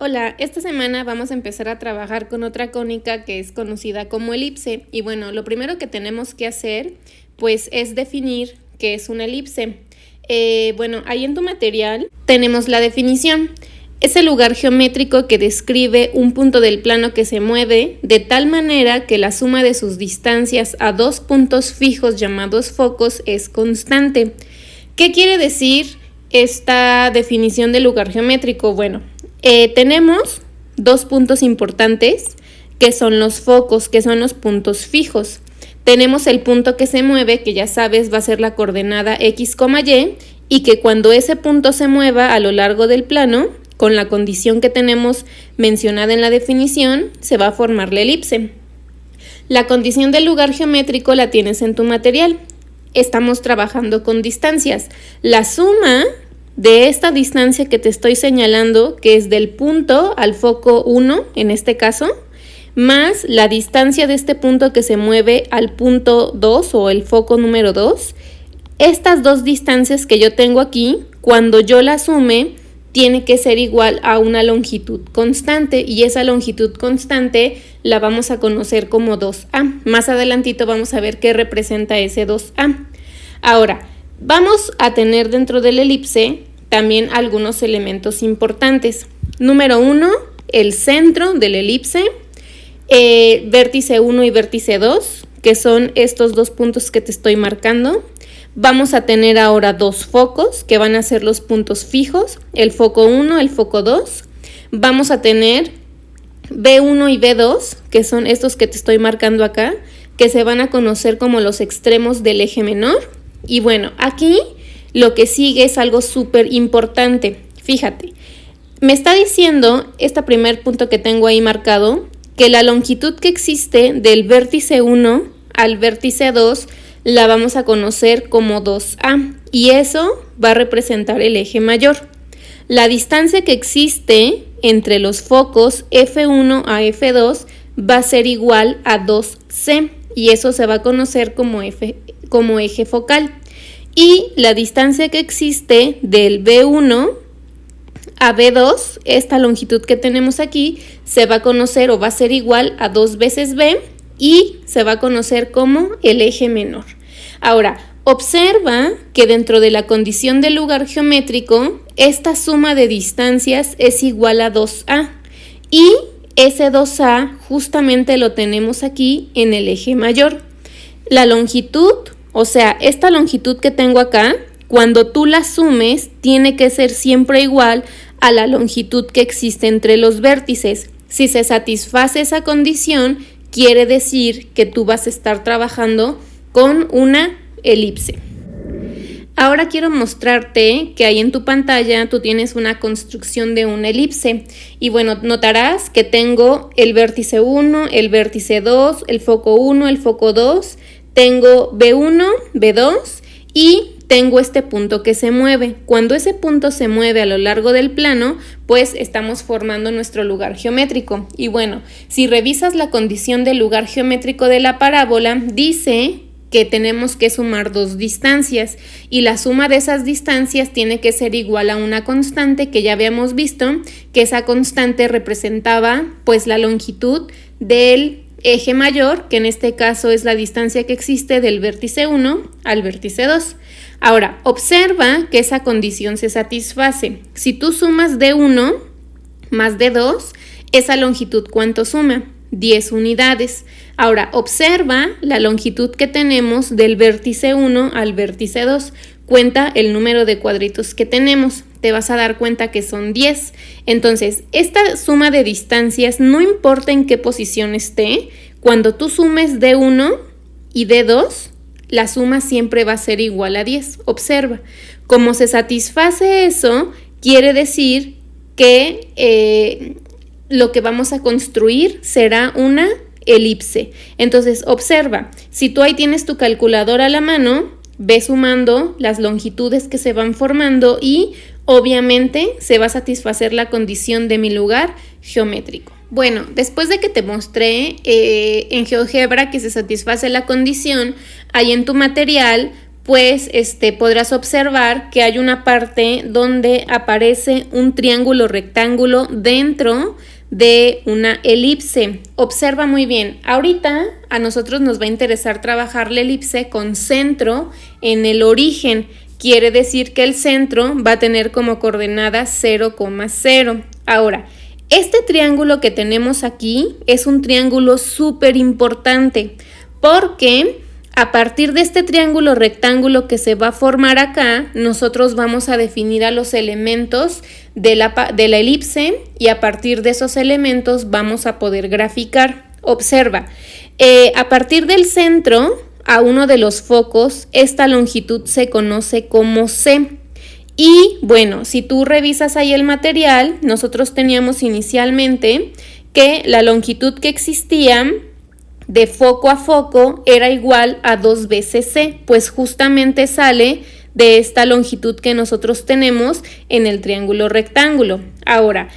Hola, esta semana vamos a empezar a trabajar con otra cónica que es conocida como elipse. Y bueno, lo primero que tenemos que hacer pues es definir qué es una elipse. Ahí en tu material tenemos la definición. Es el lugar geométrico que describe un punto del plano que se mueve de tal manera que la suma de sus distancias a dos puntos fijos llamados focos es constante. ¿Qué quiere decir esta definición de lugar geométrico? Bueno, tenemos dos puntos importantes que son los focos, que son los puntos fijos. Tenemos el punto que se mueve, que ya sabes va a ser la coordenada x, y que cuando ese punto se mueva a lo largo del plano, con la condición que tenemos mencionada en la definición, se va a formar la elipse. La condición del lugar geométrico la tienes en tu material. Estamos trabajando con distancias. La suma de esta distancia que te estoy señalando, que es del punto al foco 1, en este caso, más la distancia de este punto que se mueve al punto 2 o el foco número 2, estas dos distancias que yo tengo aquí, cuando yo las sume, tiene que ser igual a una longitud constante, y esa longitud constante la vamos a conocer como 2A. Más adelantito vamos a ver qué representa ese 2A. Ahora, vamos a tener dentro de la elipse también algunos elementos importantes. Número 1, el centro de la elipse, vértice 1 y vértice 2, que son estos dos puntos que te estoy marcando. Vamos a tener ahora dos focos, que van a ser los puntos fijos, el foco 1, el foco 2. Vamos a tener B1 y B2, que son estos que te estoy marcando acá, que se van a conocer como los extremos del eje menor. Y bueno, aquí lo que sigue es algo súper importante. Fíjate, me está diciendo este primer punto que tengo ahí marcado, que la longitud que existe del vértice 1 al vértice 2 la vamos a conocer como 2A, y eso va a representar el eje mayor. La distancia que existe entre los focos F1 a F2 va a ser igual a 2C, y eso se va a conocer como eje focal. Y la distancia que existe del B1 a B2, esta longitud que tenemos aquí, se va a conocer o va a ser igual a 2 veces B, y se va a conocer como el eje menor. Ahora, observa que dentro de la condición del lugar geométrico, esta suma de distancias es igual a 2A, y ese 2A justamente lo tenemos aquí en el eje mayor. La longitud, o sea, esta longitud que tengo acá, cuando tú la sumes, tiene que ser siempre igual a la longitud que existe entre los vértices. Si se satisface esa condición, quiere decir que tú vas a estar trabajando con una elipse. Ahora quiero mostrarte que ahí en tu pantalla tú tienes una construcción de una elipse. Y bueno, notarás que tengo el vértice 1, el vértice 2, el foco 1, el foco 2, tengo B1, B2 y tengo este punto que se mueve. Cuando ese punto se mueve a lo largo del plano, pues estamos formando nuestro lugar geométrico. Y bueno, si revisas la condición del lugar geométrico de la parábola, dice que tenemos que sumar dos distancias, y la suma de esas distancias tiene que ser igual a una constante que ya habíamos visto, que esa constante representaba pues la longitud del eje mayor, que en este caso es la distancia que existe del vértice 1 al vértice 2. Ahora, observa que esa condición se satisface. Si tú sumas D1 más D2, esa longitud, ¿cuánto suma? 10 unidades. Ahora, observa la longitud que tenemos del vértice 1 al vértice 2. Cuenta el número de cuadritos que tenemos. Te vas a dar cuenta que son 10. Entonces, esta suma de distancias, no importa en qué posición esté, cuando tú sumes D1 y D2, la suma siempre va a ser igual a 10. Observa, como se satisface eso, quiere decir que lo que vamos a construir será una elipse. Entonces, observa, si tú ahí tienes tu calculadora a la mano, ve sumando las longitudes que se van formando y obviamente se va a satisfacer la condición de mi lugar geométrico. Bueno, después de que te mostré en GeoGebra que se satisface la condición, ahí en tu material pues podrás observar que hay una parte donde aparece un triángulo rectángulo dentro de una elipse. Observa muy bien. Ahorita a nosotros nos va a interesar trabajar la elipse con centro en el origen. Quiere decir que el centro va a tener como coordenada 0,0. Ahora, este triángulo que tenemos aquí es un triángulo súper importante porque a partir de este triángulo rectángulo que se va a formar acá, nosotros vamos a definir a los elementos de la elipse y a partir de esos elementos vamos a poder graficar. Observa, a partir del centro a uno de los focos, esta longitud se conoce como C. Y bueno, si tú revisas ahí el material, nosotros teníamos inicialmente que la longitud que existía de foco a foco era igual a 2 veces C, pues justamente sale de esta longitud que nosotros tenemos en el triángulo rectángulo. Ahora,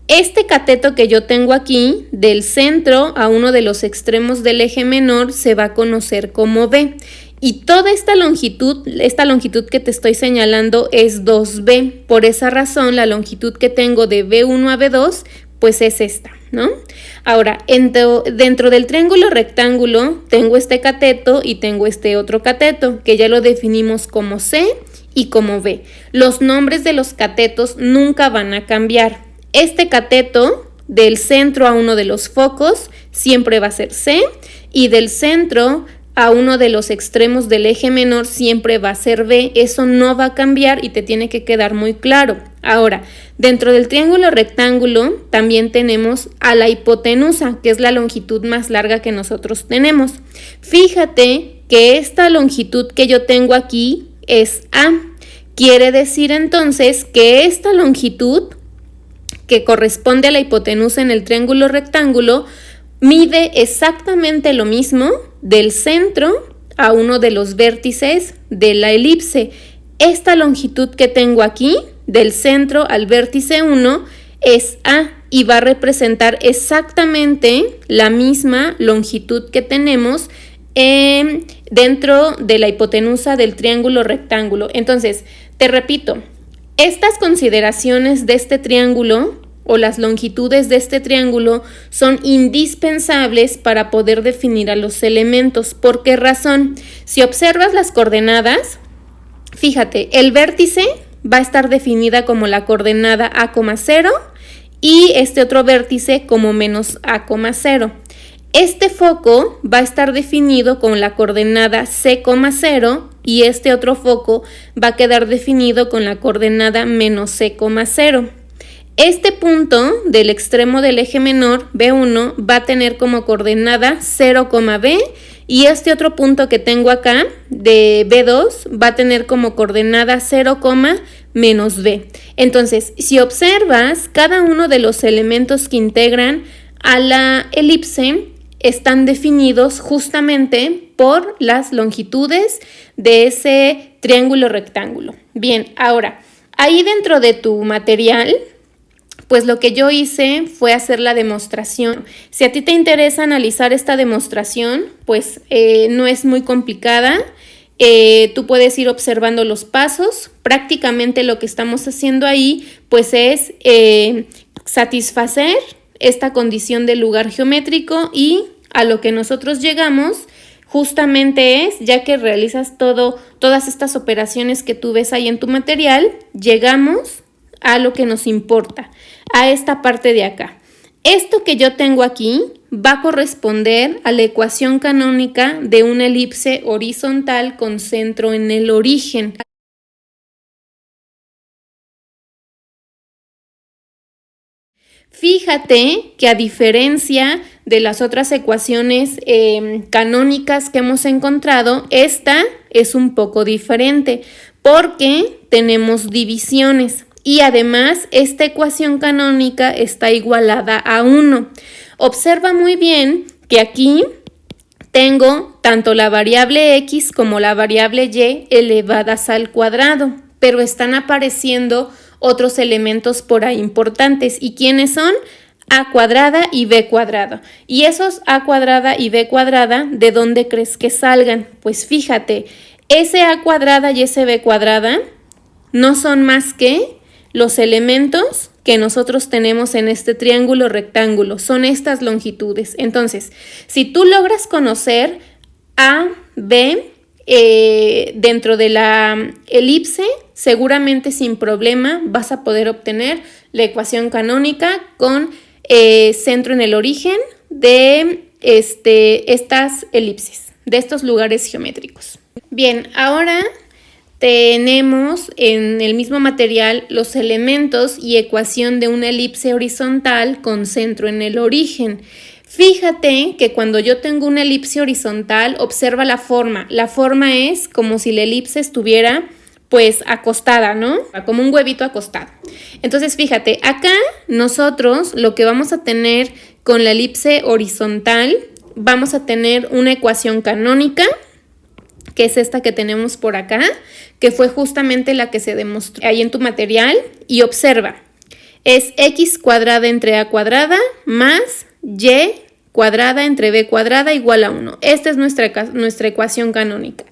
este cateto que yo tengo aquí, del centro a uno de los extremos del eje menor, se va a conocer como B. Y toda esta longitud que te estoy señalando es 2B. Por esa razón, la longitud que tengo de B1 a B2, pues es esta, ¿no? Ahora, dentro del triángulo rectángulo tengo este cateto y tengo este otro cateto, que ya lo definimos como C y como B. Los nombres de los catetos nunca van a cambiar. Este cateto del centro a uno de los focos siempre va a ser C y del centro a uno de los extremos del eje menor siempre va a ser B. Eso no va a cambiar y te tiene que quedar muy claro. Ahora, dentro del triángulo rectángulo también tenemos a la hipotenusa, que es la longitud más larga que nosotros tenemos. Fíjate que esta longitud que yo tengo aquí es A. Quiere decir entonces que esta longitud que corresponde a la hipotenusa en el triángulo rectángulo mide exactamente lo mismo del centro a uno de los vértices de la elipse. Esta longitud que tengo aquí, del centro al vértice 1, es A y va a representar exactamente la misma longitud que tenemos dentro de la hipotenusa del triángulo rectángulo. Entonces, te repito, estas consideraciones de este triángulo o las longitudes de este triángulo son indispensables para poder definir a los elementos. ¿Por qué razón? Si observas las coordenadas, fíjate, el vértice va a estar definida como la coordenada A,0 y este otro vértice como menos A,0. Este foco va a estar definido con la coordenada C,0 y este otro foco va a quedar definido con la coordenada menos C,0. Este punto del extremo del eje menor, B1, va a tener como coordenada 0,B y este otro punto que tengo acá, de B2, va a tener como coordenada 0, menos B. Entonces, si observas, cada uno de los elementos que integran a la elipse están definidos justamente por las longitudes de ese triángulo rectángulo. Bien, ahora, ahí dentro de tu material, pues lo que yo hice fue hacer la demostración. Si a ti te interesa analizar esta demostración, pues no es muy complicada. Tú puedes ir observando los pasos. Prácticamente lo que estamos haciendo ahí, pues es satisfacer esta condición del lugar geométrico y a lo que nosotros llegamos justamente es, ya que realizas todas estas operaciones que tú ves ahí en tu material, llegamos a lo que nos importa, a esta parte de acá. Esto que yo tengo aquí va a corresponder a la ecuación canónica de una elipse horizontal con centro en el origen. Fíjate que a diferencia de las otras ecuaciones canónicas que hemos encontrado, esta es un poco diferente porque tenemos divisiones. Y además, esta ecuación canónica está igualada a 1. Observa muy bien que aquí tengo tanto la variable x como la variable y elevadas al cuadrado, pero están apareciendo otros elementos por ahí importantes. ¿Y quiénes son? A cuadrada y b cuadrada. Y esos a cuadrada y b cuadrada, ¿de dónde crees que salgan? Pues fíjate, ese a cuadrada y ese b cuadrada no son más que los elementos que nosotros tenemos en este triángulo rectángulo, son estas longitudes. Entonces, si tú logras conocer A, B dentro de la elipse, seguramente sin problema vas a poder obtener la ecuación canónica con centro en el origen de estas elipses, de estos lugares geométricos. Bien, ahora tenemos en el mismo material los elementos y ecuación de una elipse horizontal con centro en el origen. Fíjate que cuando yo tengo una elipse horizontal, observa la forma. La forma es como si la elipse estuviera pues acostada, ¿no? Como un huevito acostado. Entonces, fíjate, acá nosotros lo que vamos a tener con la elipse horizontal, vamos a tener una ecuación canónica, que es esta que tenemos por acá, que fue justamente la que se demostró ahí en tu material. Y observa, es x cuadrada entre a cuadrada más y cuadrada entre b cuadrada igual a 1. Esta es nuestra ecuación canónica.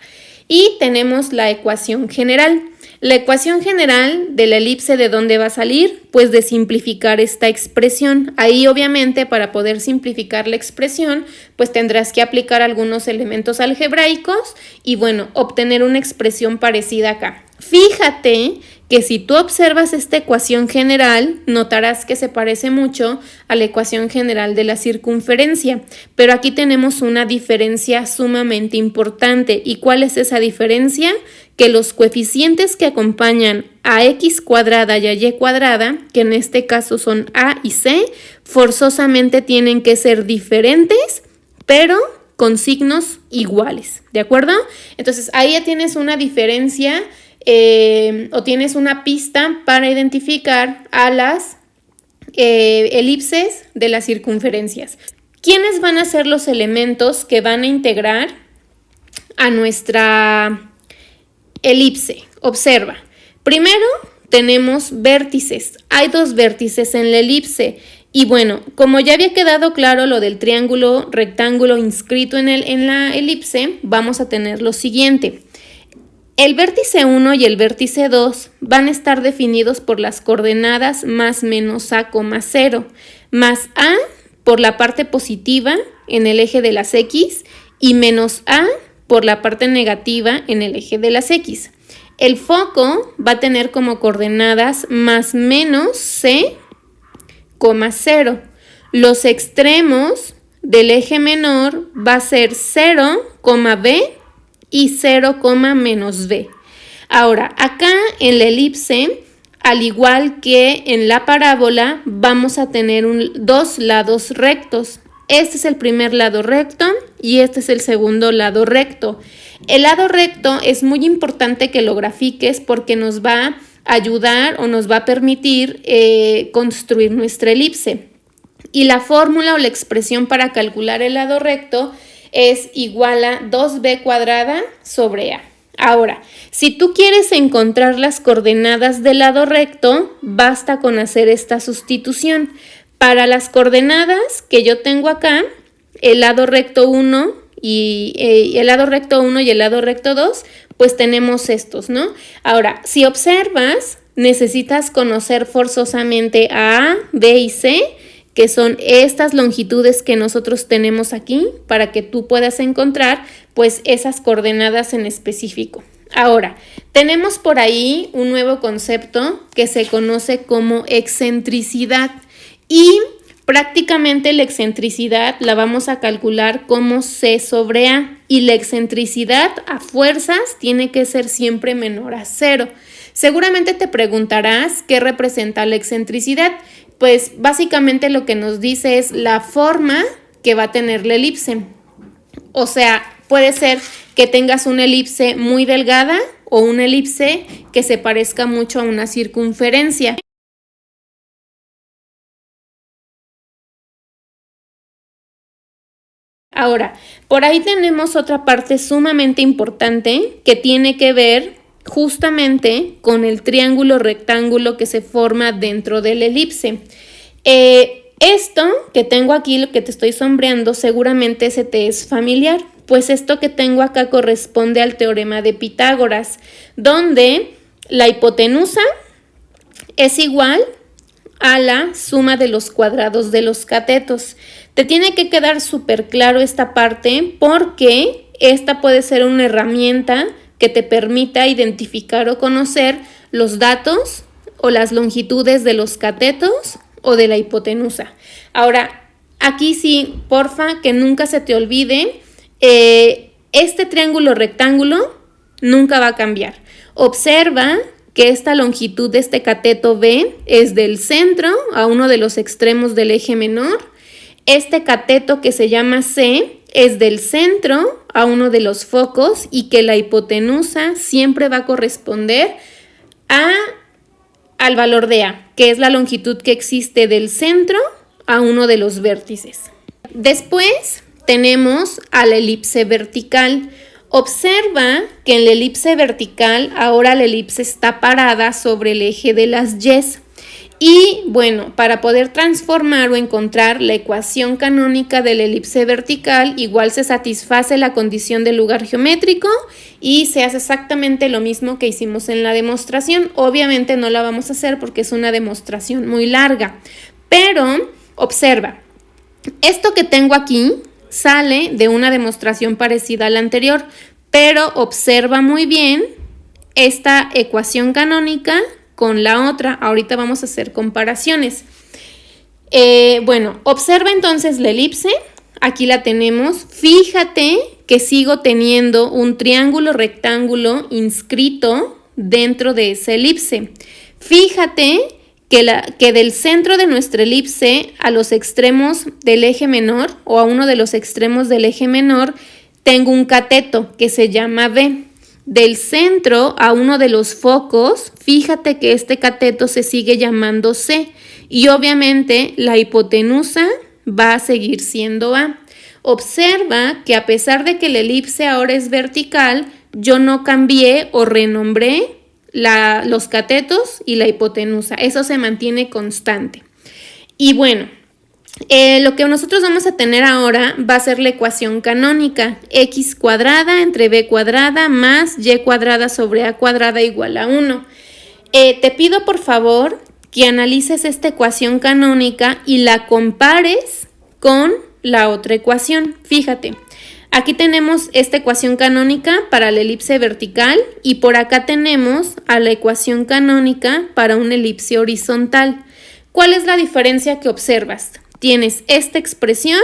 Y tenemos la ecuación general. La ecuación general de la elipse, ¿de dónde va a salir? Pues de simplificar esta expresión. Ahí obviamente para poder simplificar la expresión, pues tendrás que aplicar algunos elementos algebraicos y bueno, obtener una expresión parecida acá. Fíjate que si tú observas esta ecuación general, notarás que se parece mucho a la ecuación general de la circunferencia, pero aquí tenemos una diferencia sumamente importante. ¿Y cuál es esa diferencia? Que los coeficientes que acompañan a x cuadrada y a y cuadrada, que en este caso son a y c, forzosamente tienen que ser diferentes, pero con signos iguales, ¿de acuerdo? Entonces ahí ya tienes una diferencia o tienes una pista para identificar a las elipses de las circunferencias. ¿Quiénes van a ser los elementos que van a integrar a nuestra elipse? Observa, primero tenemos vértices. Hay dos vértices en la elipse. Y bueno, como ya había quedado claro lo del triángulo rectángulo inscrito en la elipse, vamos a tener lo siguiente. El vértice 1 y el vértice 2 van a estar definidos por las coordenadas más menos a, 0, más a por la parte positiva en el eje de las x y menos a por la parte negativa en el eje de las x. El foco va a tener como coordenadas más menos c, 0. Los extremos del eje menor va a ser 0, b y 0, menos b. Ahora, acá en la elipse, al igual que en la parábola, vamos a tener dos lados rectos. Este es el primer lado recto y este es el segundo lado recto. El lado recto es muy importante que lo grafiques porque nos va a ayudar o nos va a permitir construir nuestra elipse. Y la fórmula o la expresión para calcular el lado recto es igual a 2b cuadrada sobre a. Ahora, si tú quieres encontrar las coordenadas del lado recto, basta con hacer esta sustitución. Para las coordenadas que yo tengo acá, el lado recto 1 y el lado recto 1 y el lado recto 2, pues tenemos estos, ¿no? Ahora, si observas, necesitas conocer forzosamente a, b y c, que son estas longitudes que nosotros tenemos aquí para que tú puedas encontrar pues esas coordenadas en específico. Ahora, tenemos por ahí un nuevo concepto que se conoce como excentricidad y prácticamente la excentricidad la vamos a calcular como c sobre a y la excentricidad a fuerzas tiene que ser siempre menor a 0. Seguramente te preguntarás qué representa la excentricidad. Pues básicamente lo que nos dice es la forma que va a tener la elipse. O sea, puede ser que tengas una elipse muy delgada o una elipse que se parezca mucho a una circunferencia. Ahora, por ahí tenemos otra parte sumamente importante que tiene que ver justamente con el triángulo rectángulo que se forma dentro de la elipse. Esto que tengo aquí, lo que te estoy sombreando, seguramente se te es familiar Pues esto que tengo acá corresponde al teorema de Pitágoras, donde la hipotenusa es igual a la suma de los cuadrados de los catetos. Te tiene que quedar súper claro esta parte porque esta puede ser una herramienta que te permita identificar o conocer los datos o las longitudes de los catetos o de la hipotenusa. Ahora, aquí sí, porfa, que nunca se te olvide, este triángulo rectángulo nunca va a cambiar. Observa que esta longitud de este cateto B es del centro a uno de los extremos del eje menor. Este cateto que se llama C es del centro a uno de los focos y que la hipotenusa siempre va a corresponder al valor de A, que es la longitud que existe del centro a uno de los vértices. Después tenemos a la elipse vertical. Observa que en la elipse vertical ahora la elipse está parada sobre el eje de las Y's. Y bueno, para poder transformar o encontrar la ecuación canónica de la elipse vertical, igual se satisface la condición del lugar geométrico y se hace exactamente lo mismo que hicimos en la demostración. Obviamente no la vamos a hacer porque es una demostración muy larga, pero observa, esto que tengo aquí sale de una demostración parecida a la anterior, pero observa muy bien esta ecuación canónica con la otra. Ahorita vamos a hacer comparaciones. Bueno, observa entonces la elipse. Aquí la tenemos. Fíjate que sigo teniendo un triángulo rectángulo inscrito dentro de esa elipse. Fíjate que del centro de nuestra elipse a los extremos del eje menor o a uno de los extremos del eje menor tengo un cateto que se llama B. Del centro a uno de los focos, fíjate que este cateto se sigue llamando C y obviamente la hipotenusa va a seguir siendo A. Observa que a pesar de que la elipse ahora es vertical, yo no cambié o renombré los catetos y la hipotenusa. Eso se mantiene constante. Y bueno, lo que nosotros vamos a tener ahora va a ser la ecuación canónica, x cuadrada entre b cuadrada más y cuadrada sobre a cuadrada igual a 1. Te pido por favor que analices esta ecuación canónica y la compares con la otra ecuación. Fíjate, aquí tenemos esta ecuación canónica para la elipse vertical y por acá tenemos a la ecuación canónica para una elipse horizontal. ¿Cuál es la diferencia que observas? Tienes esta expresión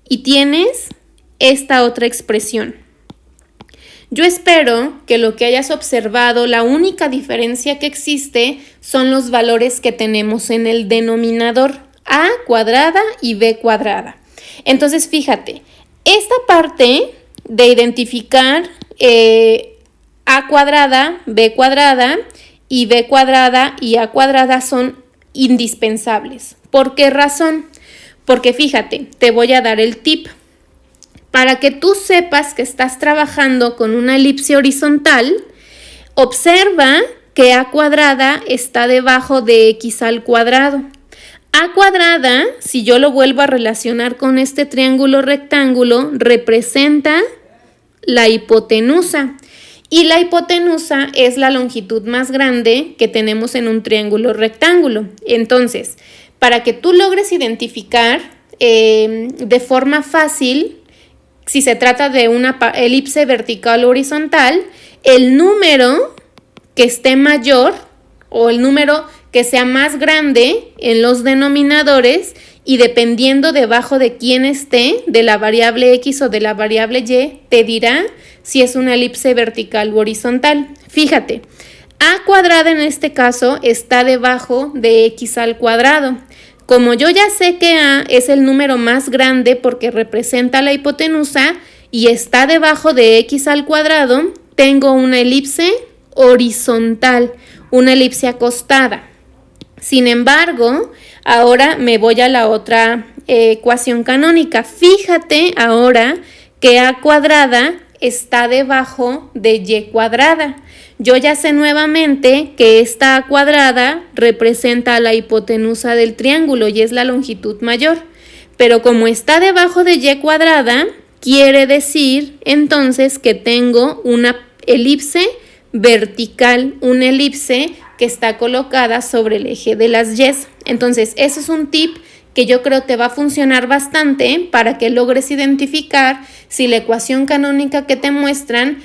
y tienes esta otra expresión. Yo espero que lo que hayas observado, la única diferencia que existe son los valores que tenemos en el denominador, a cuadrada y b cuadrada. Entonces, fíjate, esta parte de identificar a cuadrada, b cuadrada y b cuadrada y a cuadrada son indispensables. ¿Por qué razón? Porque fíjate, te voy a dar el tip. Para que tú sepas que estás trabajando con una elipse horizontal, observa que a cuadrada está debajo de x al cuadrado. A cuadrada, si yo lo vuelvo a relacionar con este triángulo rectángulo, representa la hipotenusa. Y la hipotenusa es la longitud más grande que tenemos en un triángulo rectángulo. Entonces, para que tú logres identificar de forma fácil si se trata de una elipse vertical o horizontal, el número que esté mayor o el número que sea más grande en los denominadores y dependiendo debajo de quién esté, de la variable x o de la variable y, te dirá si es una elipse vertical u horizontal. Fíjate, a cuadrada en este caso está debajo de x al cuadrado. Como yo ya sé que a es el número más grande porque representa la hipotenusa y está debajo de x al cuadrado, tengo una elipse horizontal, una elipse acostada. Sin embargo, ahora me voy a la otra ecuación canónica. Fíjate ahora que a cuadrada está debajo de y cuadrada. Yo ya sé nuevamente que esta a cuadrada representa la hipotenusa del triángulo y es la longitud mayor. Pero como está debajo de y cuadrada, quiere decir entonces que tengo una elipse vertical, una elipse que está colocada sobre el eje de las Y's. Entonces, eso es un tip que yo creo te va a funcionar bastante para que logres identificar si la ecuación canónica que te muestran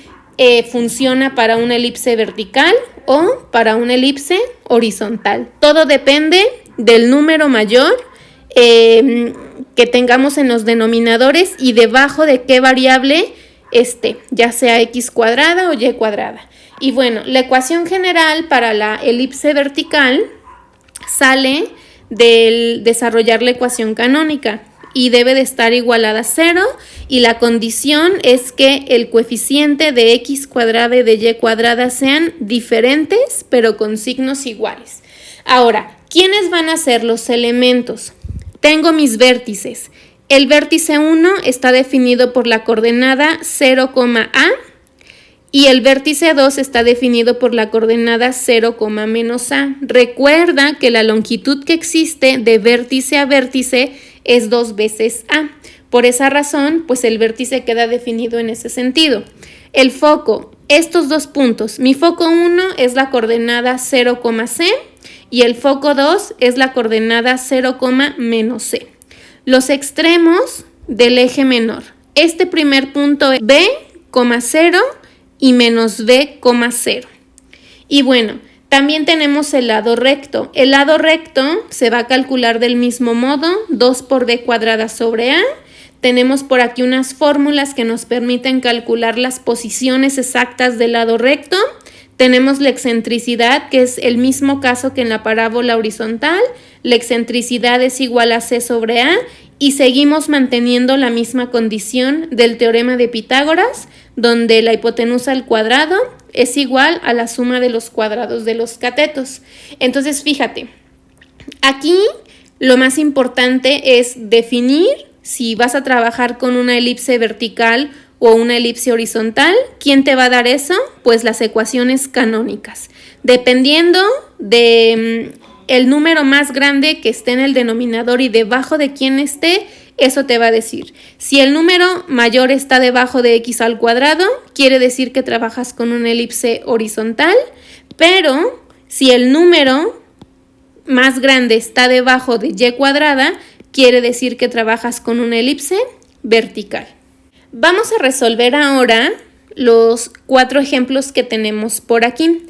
funciona para una elipse vertical o para una elipse horizontal. Todo depende del número mayor que tengamos en los denominadores y debajo de qué variable esté, ya sea x cuadrada o y cuadrada. Y bueno, la ecuación general para la elipse vertical sale del desarrollar la ecuación canónica y debe de estar igualada a 0 y la condición es que el coeficiente de x cuadrada y de y cuadrada sean diferentes pero con signos iguales. Ahora, ¿quiénes van a ser los elementos? Tengo mis vértices. El vértice 1 está definido por la coordenada 0, a y el vértice 2 está definido por la coordenada 0, -a. Recuerda que la longitud que existe de vértice a vértice es 2 veces a. Por esa razón, pues el vértice queda definido en ese sentido. El foco, estos dos puntos, mi foco 1 es la coordenada 0, c y el foco 2 es la coordenada 0, -c. Los extremos del eje menor. Este primer punto es b, 0 y menos b, 0. Y bueno, también tenemos el lado recto. El lado recto se va a calcular del mismo modo, 2 por b cuadrada sobre a. Tenemos por aquí unas fórmulas que nos permiten calcular las posiciones exactas del lado recto. Tenemos la excentricidad, que es el mismo caso que en la parábola horizontal. La excentricidad es igual a c sobre a y seguimos manteniendo la misma condición del teorema de Pitágoras, donde la hipotenusa al cuadrado es igual a la suma de los cuadrados de los catetos. Entonces, fíjate, aquí lo más importante es definir si vas a trabajar con una elipse vertical o una elipse horizontal. ¿Quién te va a dar eso? Pues las ecuaciones canónicas. Dependiendo de el número más grande que esté en el denominador y debajo de quién esté, eso te va a decir. Si el número mayor está debajo de x al cuadrado, quiere decir que trabajas con una elipse horizontal, pero si el número más grande está debajo de y cuadrada, quiere decir que trabajas con una elipse vertical. Vamos a resolver ahora los 4 ejemplos que tenemos por aquí.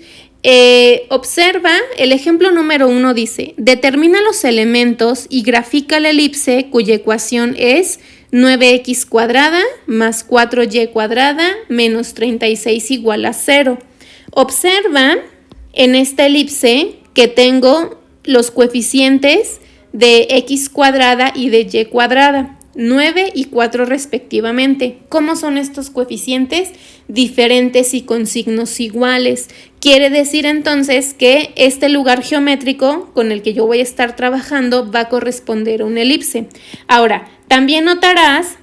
Observa, el ejemplo número 1 dice, determina los elementos y grafica la elipse cuya ecuación es 9x cuadrada más 4y cuadrada menos 36 igual a 0. Observa en esta elipse que tengo los coeficientes de x cuadrada y de y cuadrada, 9 y 4 respectivamente. ¿Cómo son estos coeficientes? Diferentes y con signos iguales. Quiere decir entonces que este lugar geométrico con el que yo voy a estar trabajando va a corresponder a una elipse. Ahora, también notarás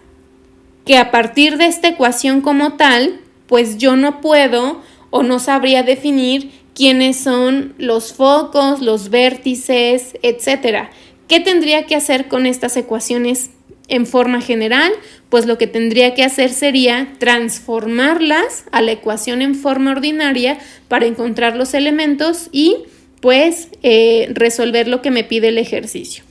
que a partir de esta ecuación como tal, pues yo no puedo o no sabría definir quiénes son los focos, los vértices, etcétera. ¿Qué tendría que hacer con estas ecuaciones en forma general? Pues lo que tendría que hacer sería transformarlas a la ecuación en forma ordinaria para encontrar los elementos y pues resolver lo que me pide el ejercicio.